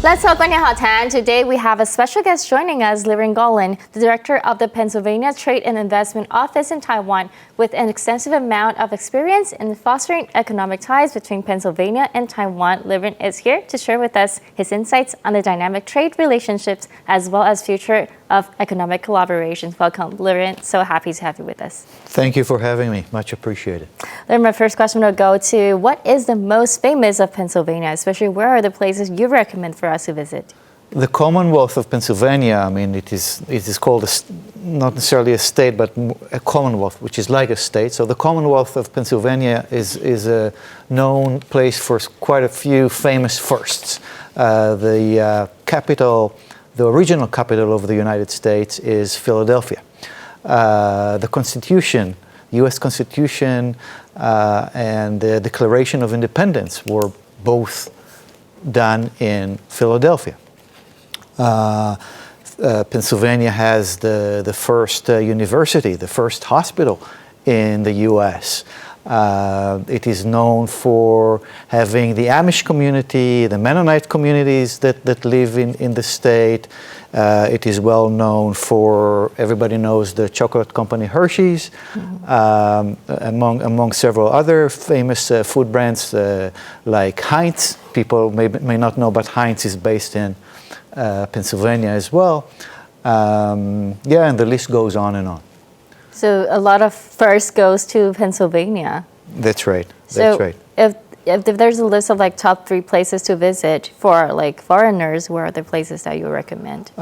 Let's talk on Hatan. Today we have a special guest joining us, Liren Golan, the director of the Pennsylvania Trade and Investment Office in Taiwan, with an extensive amount of experience in fostering economic ties between Pennsylvania and Taiwan. Liren is here to share with us his insights on the dynamic trade relationships as well as future of economic collaboration. Welcome, Liren. So happy to have you with us. Thank you for having me. Much appreciated. Liren, my first question will go to what is the most famous of Pennsylvania, especially where are the places you recommend for us to visit? The Commonwealth of Pennsylvania, I mean, it is called not necessarily a state, but a Commonwealth, which is like a state. So the Commonwealth of Pennsylvania is a known place for quite a few famous firsts. The original capital of the United States is Philadelphia. The Constitution, U.S. Constitution, and the Declaration of Independence were both done in Philadelphia. Pennsylvania has the first university, the first hospital in the U.S. It is known for having the Amish community, the Mennonite communities that live in the state. It is well known for, everybody knows the chocolate company Hershey's, among several other famous food brands like Heinz. People may not know, but Heinz is based in Pennsylvania as well. And the list goes on and on. So a lot of first goes to Pennsylvania. That's right. So if there's a list of like top 3 places to visit for like foreigners, where are the places that you recommend? 2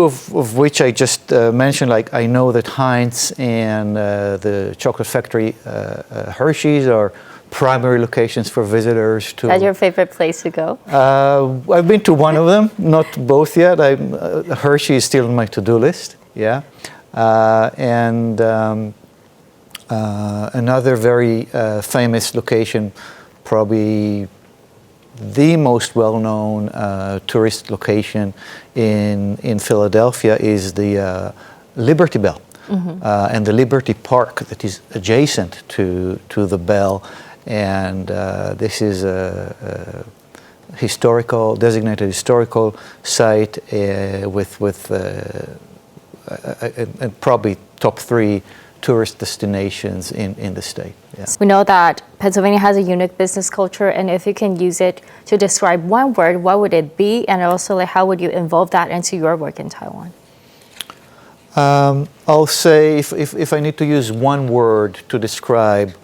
of which I just mentioned. Like I know that Heinz and the chocolate factory Hershey's are primary locations for visitors to. That's your favorite place to go? I've been to one of them, not both yet. Hershey is still on my to-do list. Yeah. Another very famous location, probably the most well-known tourist location in Philadelphia, is the Liberty Bell, and the Liberty Park that is adjacent to the Bell. And this is a designated historical site with and probably top 3 tourist destinations in the state. Yeah. We know that Pennsylvania has a unique business culture, and if you can use it to describe one word, what would it be? And also, like, how would you involve that into your work in Taiwan? I'll say if I need to use one word to describe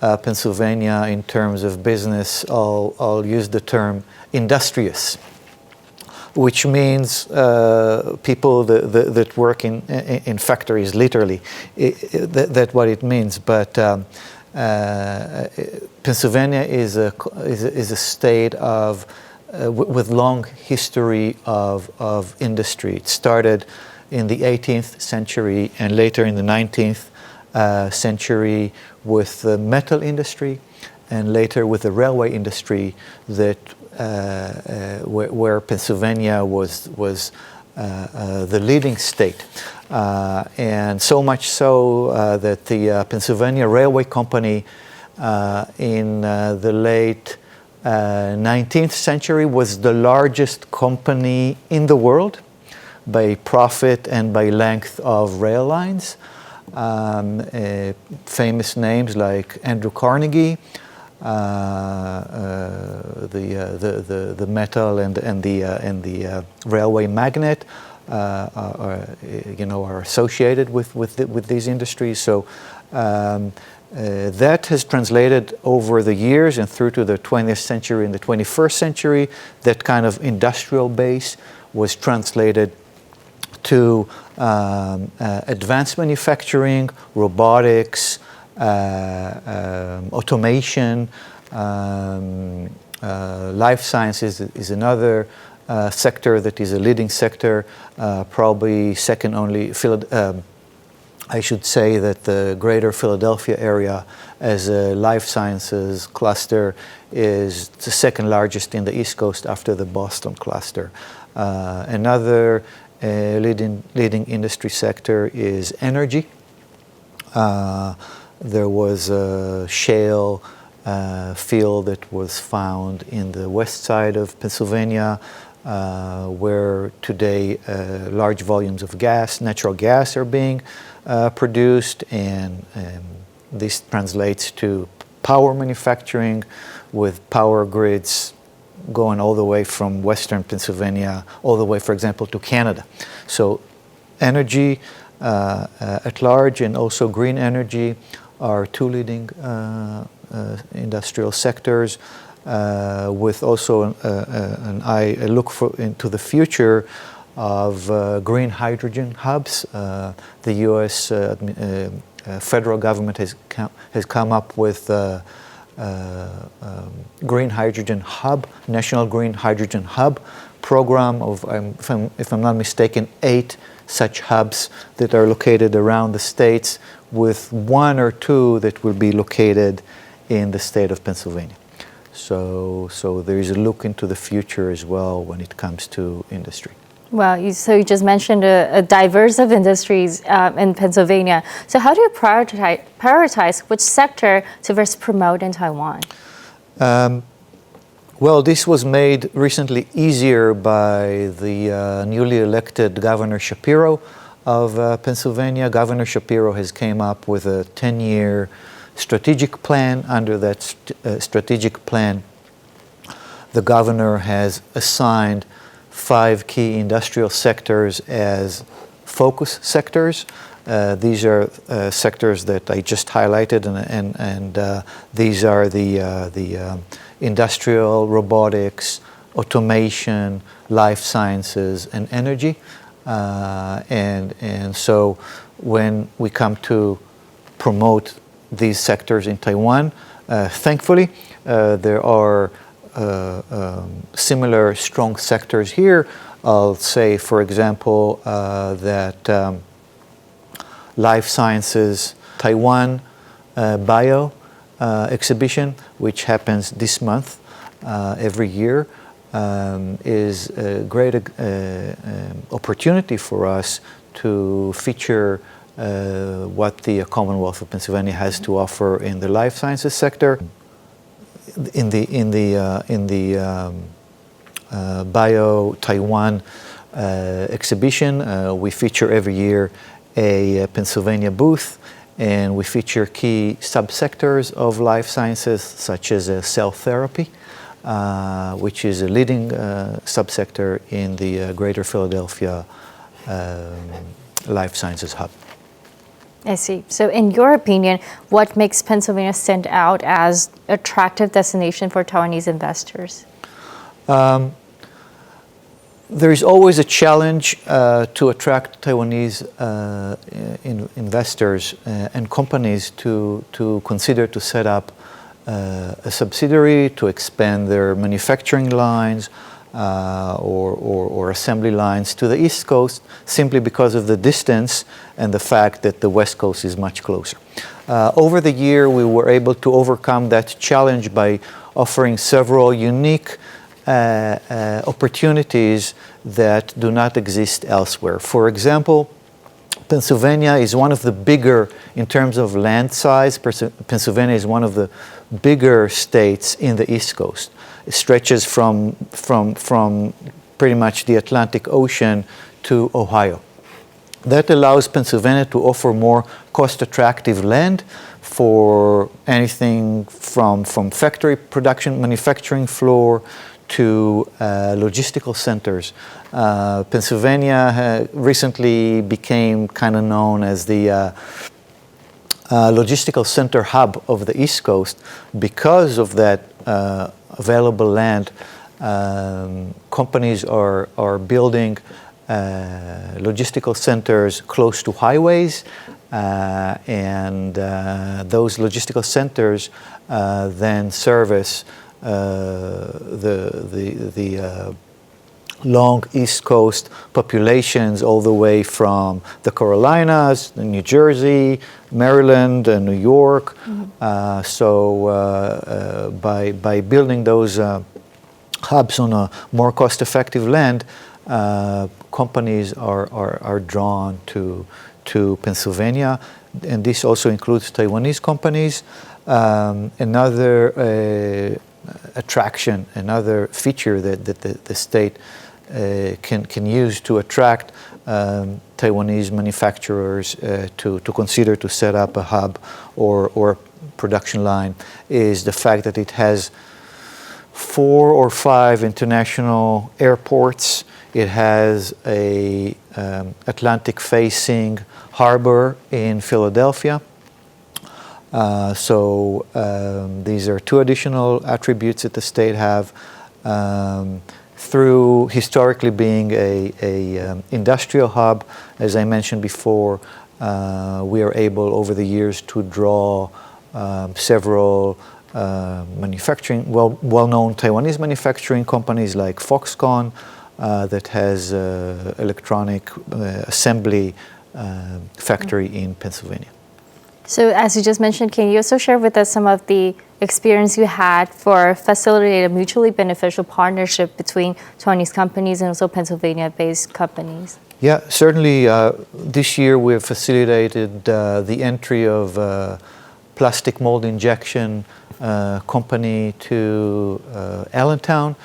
Pennsylvania in terms of business, I'll use the term industrious, which means people that work in factories, literally. That's what it means. But Pennsylvania is a state with long history of industry. It started in the 18th century and later in the 19th century with the metal industry, and later with the railway industry where Pennsylvania was the leading state, and so much so that the Pennsylvania Railway Company in the late 19th century was the largest company in the world by profit and by length of rail lines. Famous names like Andrew Carnegie, the metal and the railway magnate are associated with these industries. So that has translated over the years and through to the 20th century and the 21st century. That kind of industrial base was translated to advanced manufacturing, robotics, automation, life sciences is another sector that is a leading sector, probably second only. I should say that the greater Philadelphia area as a life sciences cluster is the second largest in the East Coast after the Boston cluster. Another leading industry sector is energy. There was shale field that was found in the west side of Pennsylvania, where today large volumes of natural gas are being produced, and this translates to power manufacturing, with power grids going all the way from western Pennsylvania all the way, for example, to Canada. So energy at large and also green energy are two leading industrial sectors, with also a look into the future of green hydrogen hubs. The U.S. Federal government has come up with Green Hydrogen Hub, National Green Hydrogen Hub program of, if I'm not mistaken, 8 such hubs that are located around the states, with 1 or 2 that will be located in the state of Pennsylvania. So there is a look into the future as well when it comes to industry. Well, so you just mentioned a diverse of industries in Pennsylvania. So how do you prioritize which sector to first promote in Taiwan? Well, this was made recently easier by the newly elected Governor Shapiro of Pennsylvania. Governor Shapiro has came up with a 10-year strategic plan. Under that strategic plan, the governor has assigned 5 key industrial sectors as focus sectors. These are sectors that I just highlighted, and these are the industrial, robotics, automation, life sciences, and energy. And so when we come to promote these sectors in Taiwan, thankfully, there are similar strong sectors here. I'll say, for example, that life sciences, Taiwan Bio exhibition, which happens this month every year, is a great opportunity for us to feature what the Commonwealth of Pennsylvania has to offer in the life sciences sector. In the Bio Taiwan exhibition, we feature every year a Pennsylvania booth, and we feature key subsectors of life sciences, such as cell therapy, which is a leading subsector in the Greater Philadelphia Life Sciences Hub. I see. So in your opinion, what makes Pennsylvania stand out as attractive destination for Taiwanese investors? There is always a challenge to attract Taiwanese investors and companies to consider to set up a subsidiary, to expand their manufacturing lines or assembly lines to the East Coast, simply because of the distance and the fact that the West Coast is much closer. Over the year, we were able to overcome that challenge by offering several unique opportunities that do not exist elsewhere. For example, Pennsylvania is one of the bigger, in terms of land size, Pennsylvania is one of the bigger states in the East Coast. It stretches from pretty much the Atlantic Ocean to Ohio. That allows Pennsylvania to offer more cost-attractive land for anything from factory production, manufacturing floor, to logistical centers. Pennsylvania recently became kind of known as the logistical center hub of the East Coast. Because of that available land, companies are building logistical centers close to highways, and those logistical centers then service the long East Coast populations all the way from the Carolinas, New Jersey, Maryland, and New York. Mm-hmm. So by building those hubs on a more cost-effective land, companies are drawn to Pennsylvania, and this also includes Taiwanese companies. Another attraction, another feature that the state can use to attract Taiwanese manufacturers to consider to set up a hub or production line is the fact that it has 4 or 5 international airports. It has a Atlantic-facing harbor in Philadelphia. So these are 2 additional attributes that the state have. Through historically being a industrial hub, as I mentioned before, we are able over the years to draw several manufacturing, well-known Taiwanese manufacturing companies like Foxconn that has electronic assembly factory in Pennsylvania. So as you just mentioned, can you also share with us some of the experience you had for facilitating a mutually beneficial partnership between Taiwanese companies and also Pennsylvania-based companies? Yeah, certainly. This year we have facilitated the entry of plastic mold injection company to Allentown.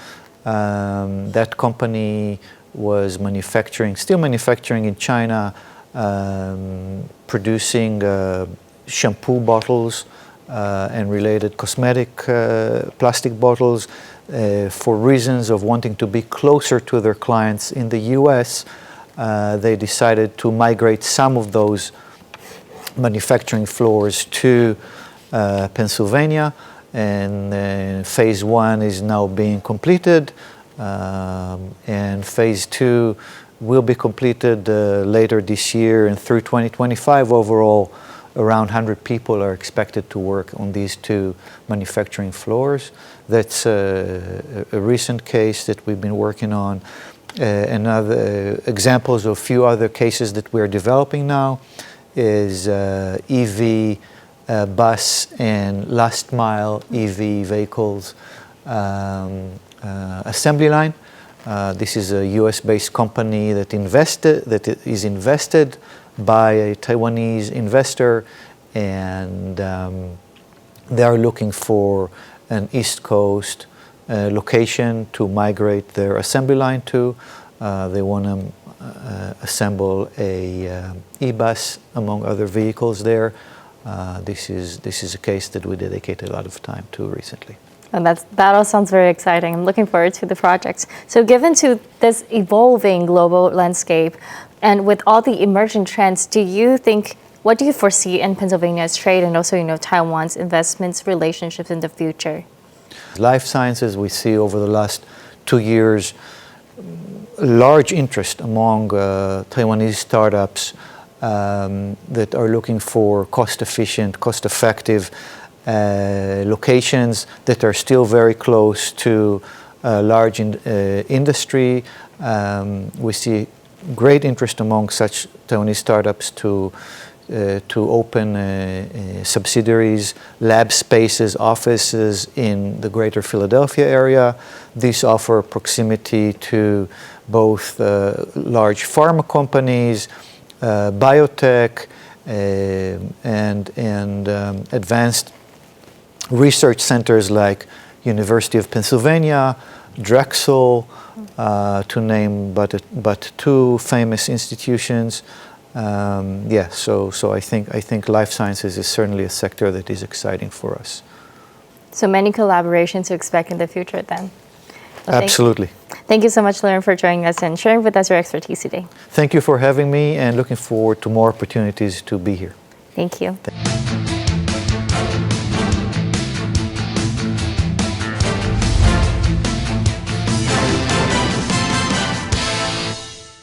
That company was still manufacturing in China, producing shampoo bottles and related cosmetic plastic bottles for reasons of wanting to be closer to their clients in the US. They decided to migrate some of those manufacturing floors to Pennsylvania, and phase 1 is now being completed, and phase 2 will be completed later this year, and through 2025 overall around 100 people are expected to work on these 2 manufacturing floors. That's a recent case that we've been working on. Another examples of a few other cases that we're developing now is EV bus and last mile EV vehicles assembly line. This is a US-based company that is invested by a Taiwanese investor, and they are looking for an East Coast location to migrate their assembly line to. They want to assemble a e-bus among other vehicles there. This is a case that we dedicated a lot of time to recently. And that all sounds very exciting. I'm looking forward to the projects. So given to this evolving global landscape and with all the emerging trends, what do you foresee in Pennsylvania's trade and also, Taiwan's investments relationships in the future? Life sciences, we see over the last 2 years, large interest among Taiwanese startups that are looking for cost-efficient, cost-effective locations that are still very close to large industry. We see great interest among such Taiwanese startups to open subsidiaries, lab spaces, offices in the greater Philadelphia area. These offer proximity to both large pharma companies, biotech, and advanced research centers like University of Pennsylvania, Drexel, to name but 2 famous institutions. So I think life sciences is certainly a sector that is exciting for us. So many collaborations to expect in the future then. Well, absolutely. Thank you so much, Liren, for joining us and sharing with us your expertise today. Thank you for having me, and looking forward to more opportunities to be here. Thank you.